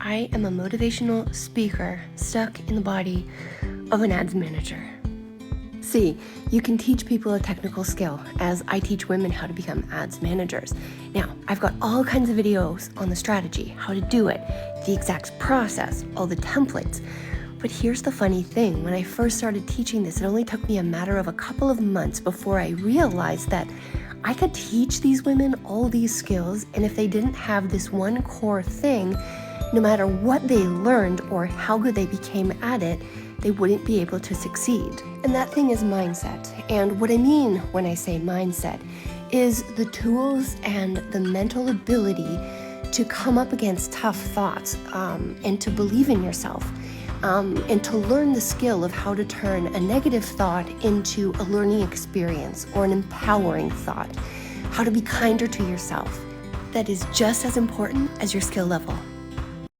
I am a motivational speaker stuck in the body of an ads manager. See, you can teach people a technical skill as I teach women how to become ads managers. Now, I've got all kinds of videos on the strategy, how to do it, the exact process, all the templates. But here's the funny thing, when I first started teaching this, it only took me a matter of a couple of months before I realized that I could teach these women all these skills, and if they didn't have this one core thing, no matter what they learned or how good they became at it, they wouldn't be able to succeed. And that thing is mindset. And what I mean when I say mindset is the tools and the mental ability to come up against tough thoughts and to believe in yourself. And to learn the skill of how to turn a negative thought into a learning experience or an empowering thought. How to be kinder to yourself. That is just as important as your skill level.